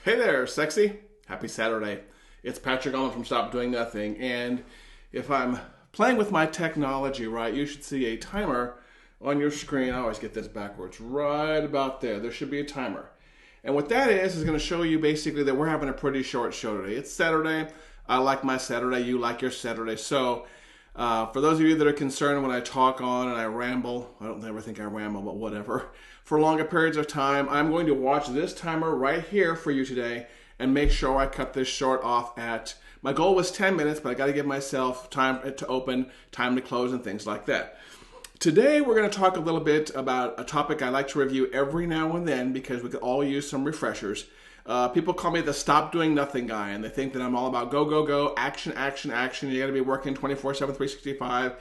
Hey there, sexy. Happy Saturday. It's Patrick Allen from Stop Doing Nothing. And if I'm playing with my technology right, you should see a timer on your screen. I always get this backwards. Right about there. There should be a timer. And what that is going to show you basically that we're having a pretty short show today. It's Saturday. I like my Saturday. You like your Saturday. So for those of you that are concerned when I talk on and I ramble, I don't ever think I ramble, but whatever, for longer periods of time, I'm going to watch this timer right here for you today and make sure I cut this short off at, my goal was 10 minutes, but I got to give myself time to open, time to close, and things like that. Today, we're going to talk a little bit about a topic I like to review every now and then because we could all use some refreshers. People call me the Stop Doing Nothing guy, and they think that I'm all about go, go, go, action, action, action. You got to be working 24/7, 365,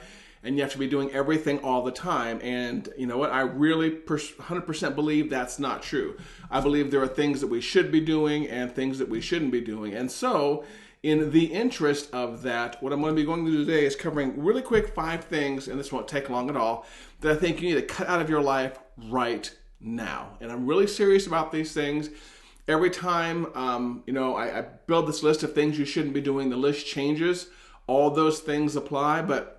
and you have to be doing everything all the time. And you know what? I really 100% believe that's not true. I believe there are things that we should be doing and things that we shouldn't be doing. And so, in the interest of that, what I'm going to be going to do today is covering really quick 5 things, and this won't take long at all, that I think you need to cut out of your life right now. And I'm really serious about these things. Every time, I build this list of things you shouldn't be doing, the list changes. All those things apply, but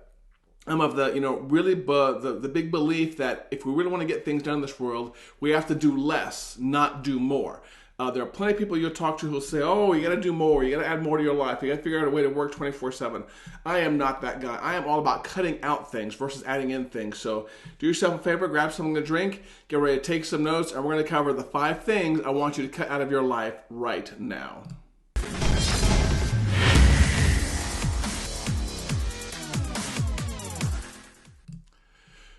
I'm of the, really the big belief that if we really want to get things done in this world, we have to do less, not do more. There are plenty of people you'll talk to who will say, oh, you got to do more. You got to add more to your life. You got to figure out a way to work 24/7. I am not that guy. I am all about cutting out things versus adding in things. So do yourself a favor, grab something to drink, get ready to take some notes, and we're going to cover the 5 things I want you to cut out of your life right now.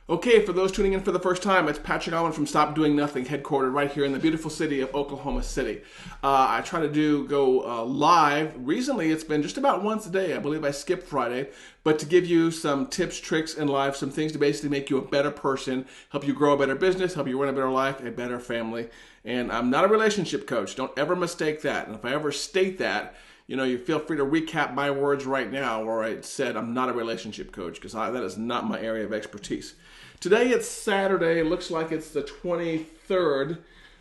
Okay, for those tuning in for the first time, it's Patrick Allen from Stop Doing Nothing, headquartered right here in the beautiful city of Oklahoma City. I try to go live. Recently, it's been just about once a day. I believe I skipped Friday, but to give you some tips, tricks in life, some things to basically make you a better person, help you grow a better business, help you run a better life, a better family. And I'm not a relationship coach. Don't ever mistake that. And if I ever state that, you feel free to recap my words right now where I said I'm not a relationship coach because that is not my area of expertise. Today it's Saturday. Looks like it's the 23rd.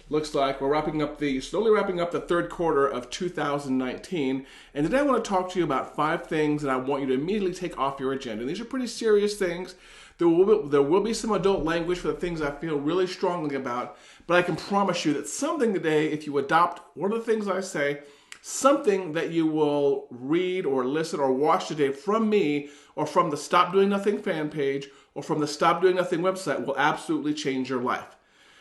Looks like we're slowly wrapping up the third quarter of 2019. And today I want to talk to you about 5 things that I want you to immediately take off your agenda. And these are pretty serious things. There will be some adult language for the things I feel really strongly about. But I can promise you that something today, if you adopt one of the things I say, something that you will read or listen or watch today from me or from the Stop Doing Nothing fan page or from the Stop Doing Nothing website will absolutely change your life.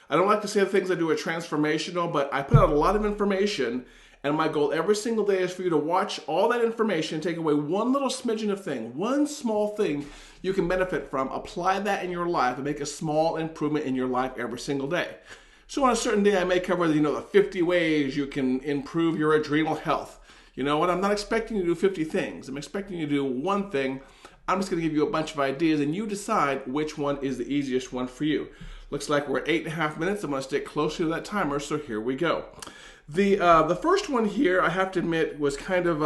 I don't like to say the things I do are transformational, but I put out a lot of information, and my goal every single day is for you to watch all that information, take away one little smidgen of thing, one small thing you can benefit from, apply that in your life, and make a small improvement in your life every single day. So on a certain day, I may cover the 50 ways you can improve your adrenal health. You know what? I'm not expecting you to do 50 things. I'm expecting you to do one thing. I'm just going to give you a bunch of ideas, and you decide which one is the easiest one for you. Looks like we're at 8.5 minutes. I'm going to stick closer to that timer, so here we go. The first one here, I have to admit, was kind of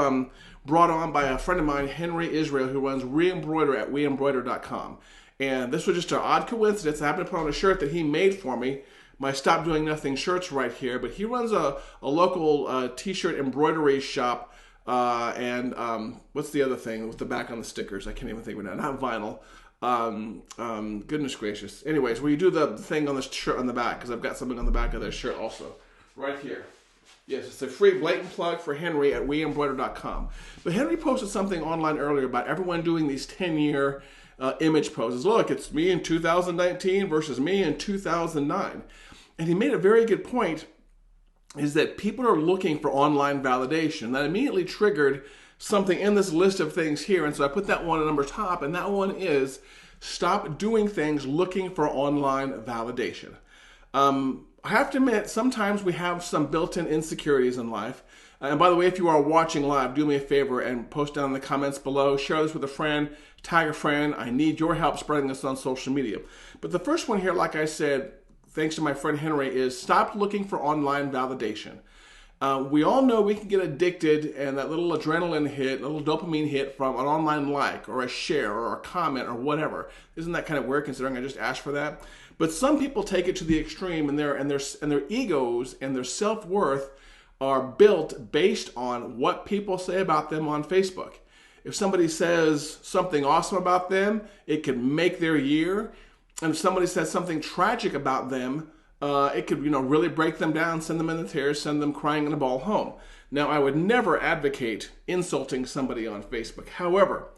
brought on by a friend of mine, Henry Israel, who runs Reembroider at weembroider.com. And this was just an odd coincidence. I happened to put on a shirt that he made for me. My Stop Doing Nothing shirt's right here, but he runs a local t-shirt embroidery shop. What's the other thing with the back on the stickers? I can't even think of it now. Not vinyl. Goodness gracious. Anyways, where you do the thing on this shirt on the back, because I've got something on the back of their shirt also. Right here. Yes, it's a free blatant plug for Henry at weembroider.com. But Henry posted something online earlier about everyone doing these 10-year image poses. Look, it's me in 2019 versus me in 2009. And he made a very good point, is that people are looking for online validation. That immediately triggered something in this list of things here. And so I put that one at number top, and that one is stop doing things looking for online validation. I have to admit, sometimes we have some built-in insecurities in life. And by the way, if you are watching live, do me a favor and post down in the comments below, share this with a friend, tag a friend. I need your help spreading this on social media. But the first one here, like I said, thanks to my friend Henry, is stop looking for online validation. We all know we can get addicted and that little adrenaline hit, a little dopamine hit from an online like or a share or a comment or whatever. Isn't that kind of weird considering I just asked for that? But some people take it to the extreme, and their egos and their self-worth are built based on what people say about them on Facebook. If somebody says something awesome about them, it could make their year. And if somebody says something tragic about them, it could, really break them down, send them in the tears, send them crying in a ball home. Now, I would never advocate insulting somebody on Facebook. However,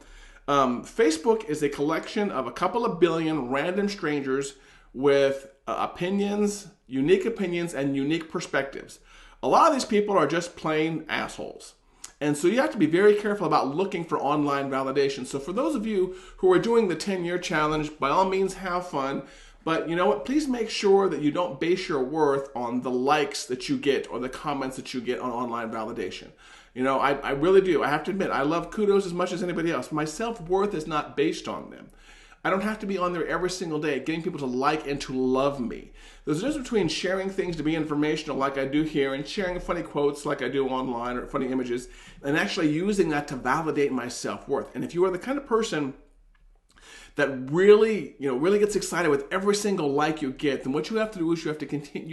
Facebook is a collection of a couple of billion random strangers with opinions, unique opinions, and unique perspectives. A lot of these people are just plain assholes. And so you have to be very careful about looking for online validation. So for those of you who are doing the 10-year challenge, by all means have fun. But you know what? Please make sure that you don't base your worth on the likes that you get or the comments that you get on online validation. I really do. I have to admit, I love kudos as much as anybody else. My self-worth is not based on them. I don't have to be on there every single day getting people to like and to love me. There's a difference between sharing things to be informational like I do here and sharing funny quotes like I do online or funny images and actually using that to validate my self-worth. And if you are the kind of person that really gets excited with every single like you get, then what you have to do is you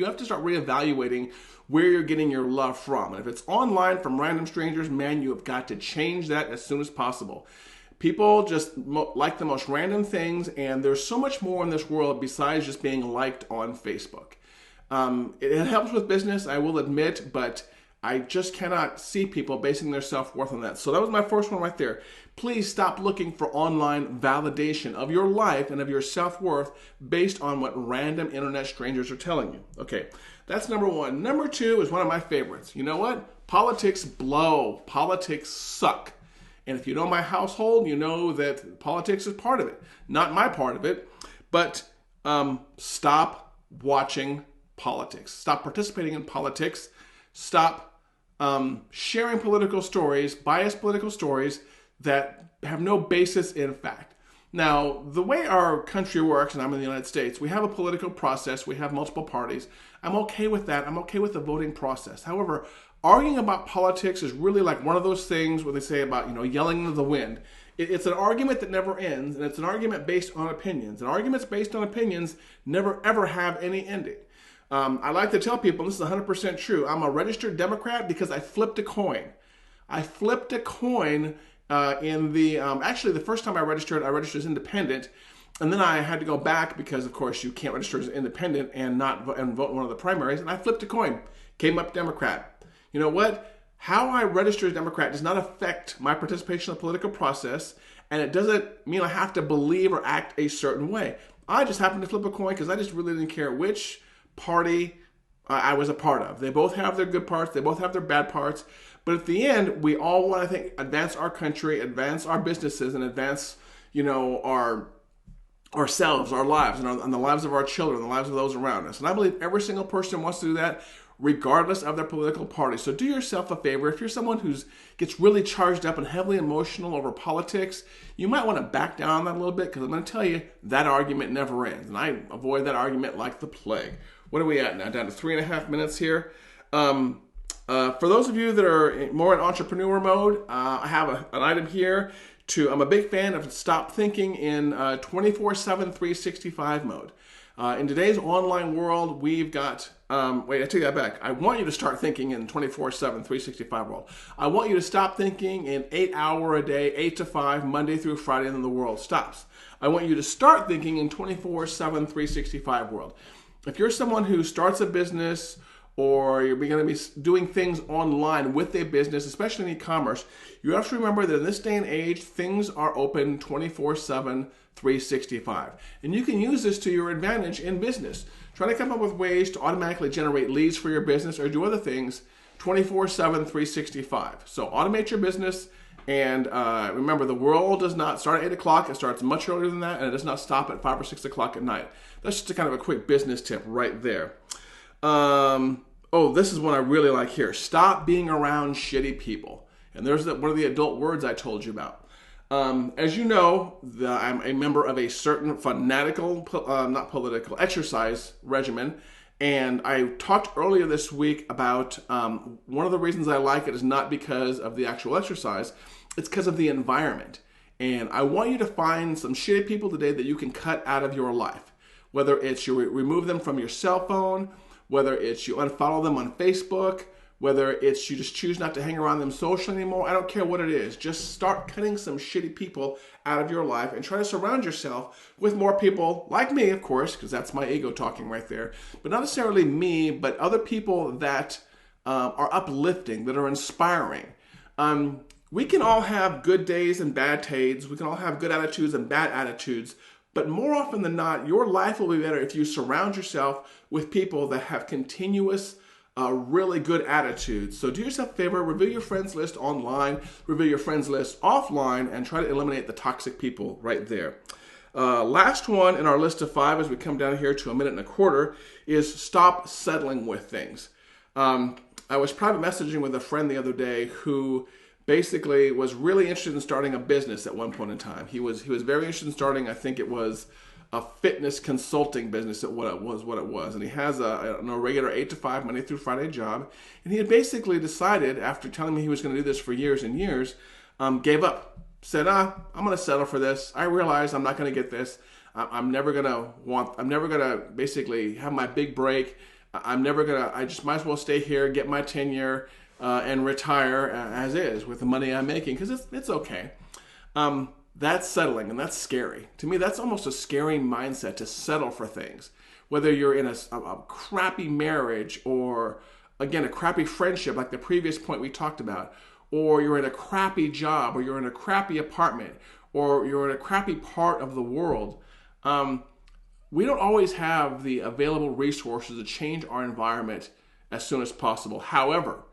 have to start reevaluating where you're getting your love from. And if it's online from random strangers, man, you have got to change that as soon as possible. People just like the most random things, and there's so much more in this world besides just being liked on Facebook. It helps with business, I will admit, but I just cannot see people basing their self-worth on that. So that was my first one right there. Please stop looking for online validation of your life and of your self-worth based on what random internet strangers are telling you. Okay, that's number one. Number two is one of my favorites. You know what? Politics blow. Politics suck. And if you know my household, you know that politics is part of it. Not my part of it, but stop watching politics. Stop participating in politics. Stop sharing political stories, biased political stories that have no basis in fact. Now, the way our country works, and I'm in the United States, we have a political process. We have multiple parties. I'm okay with that. I'm okay with the voting process. However, arguing about politics is really like one of those things where they say about, yelling into the wind. It's an argument that never ends, and it's an argument based on opinions. And arguments based on opinions never, ever have any ending. I like to tell people, and this is 100% true, I'm a registered Democrat because I flipped a coin. I flipped a coin actually the first time I registered as independent, and then I had to go back because, of course, you can't register as independent and vote in one of the primaries, and I flipped a coin, came up Democrat. You know what? How I register as Democrat does not affect my participation in the political process, and it doesn't mean I have to believe or act a certain way. I just happened to flip a coin because I just really didn't care which party I was a part of. They both have their good parts. They both have their bad parts. But at the end, we all want to advance our country, advance our businesses, and advance, ourselves, our lives, and the lives of our children, the lives of those around us. And I believe every single person wants to do that, regardless of their political party. So do yourself a favor. If you're someone who gets really charged up and heavily emotional over politics, you might want to back down on that a little bit, because I'm going to tell you, that argument never ends. And I avoid that argument like the plague. What are we at now? Down to 3.5 minutes here. For those of you that are more in entrepreneur mode, I have an item here. I'm a big fan of Stop Thinking in 24/7, 365 mode. In today's online world, we've got, I take that back. I want you to start thinking in 24/7, 365 world. I want you to stop thinking in 8 hour a day, 8 to 5, Monday through Friday, and then the world stops. I want you to start thinking in 24/7, 365 world. If you're someone who starts a business, or you're going to be doing things online with a business, especially in e-commerce, you have to remember that in this day and age, things are open 24/7, 365. And you can use this to your advantage in business. Try to come up with ways to automatically generate leads for your business or do other things 24/7, 365. So automate your business, and remember, the world does not start at 8 o'clock. It starts much earlier than that, and it does not stop at 5 or 6 o'clock at night. That's just a kind of a quick business tip right there. This is one I really like here. Stop being around shitty people. And there's one of the adult words I told you about. As you know, I'm a member of a certain fanatical, not political, exercise regimen. And I talked earlier this week about one of the reasons I like it is not because of the actual exercise. It's because of the environment. And I want you to find some shitty people today that you can cut out of your life. Whether it's you remove them from your cell phone, whether it's you unfollow them on Facebook, whether it's you just choose not to hang around them socially anymore. I don't care what it is. Just start cutting some shitty people out of your life and try to surround yourself with more people like me, of course, because that's my ego talking right there. But not necessarily me, but other people that are uplifting, that are inspiring. We can all have good days and bad days. We can all have good attitudes and bad attitudes. But more often than not, your life will be better if you surround yourself with people that have continuous, really good attitudes. So do yourself a favor, review your friends list online, review your friends list offline, and try to eliminate the toxic people right there. Last one in our list of 5 as we come down here to 1.25 minutes is stop settling with things. I was private messaging with a friend the other day who basically was really interested in starting a business at one point in time. He was very interested in starting, I think it was a fitness consulting business at what it was. And he has a regular 8 to 5 Monday through Friday job. And he had basically decided, after telling me he was going to do this for years and years, gave up. Said, I'm going to settle for this. I realize I'm not going to get this. I'm never going to basically have my big break. I just might as well stay here, get my tenure, and retire as is with the money I'm making, because it's okay. That's settling, and that's scary. To me, that's almost a scary mindset, to settle for things. Whether you're in a crappy marriage, or again, a crappy friendship like the previous point we talked about, or you're in a crappy job, or you're in a crappy apartment, or you're in a crappy part of the world. We don't always have the available resources to change our environment as soon as possible. However,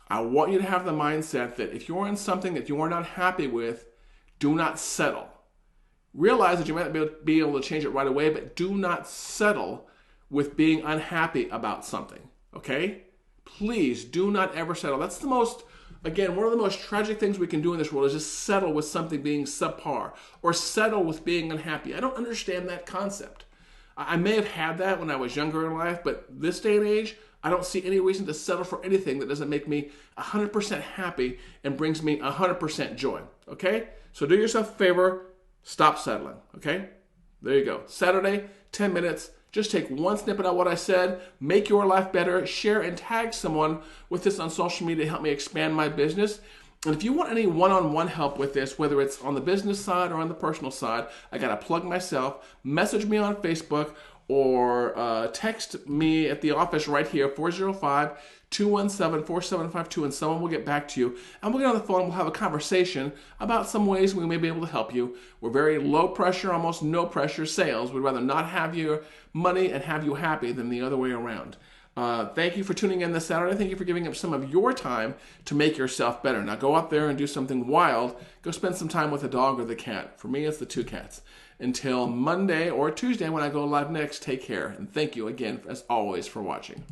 I want you to have the mindset that if you're in something that you are not happy with, do not settle. Realize that you might not be able to change it right away, but do not settle with being unhappy about something, okay? Please do not ever settle. That's the most, again, one of the most tragic things we can do in this world is just settle with something being subpar, or settle with being unhappy. I don't understand that concept. I may have had that when I was younger in life, but this day and age, I don't see any reason to settle for anything that doesn't make me 100% happy and brings me 100% joy, okay? So do yourself a favor, stop settling, okay? There you go. Saturday, 10 minutes. Just take one snippet of what I said, make your life better, share and tag someone with this on social media to help me expand my business. And if you want any one-on-one help with this, whether it's on the business side or on the personal side, I got to plug myself. Message me on Facebook or text me at the office right here, 405-217-4752, and someone will get back to you. And we'll get on the phone and we'll have a conversation about some ways we may be able to help you. We're very low pressure, almost no pressure sales. We'd rather not have your money and have you happy than the other way around. Thank you for tuning in this Saturday. Thank you for giving up some of your time to make yourself better. Now go out there and do something wild. Go spend some time with the dog or the cat. For me, it's the 2 cats. Until Monday or Tuesday when I go live next, take care. And thank you again, as always, for watching.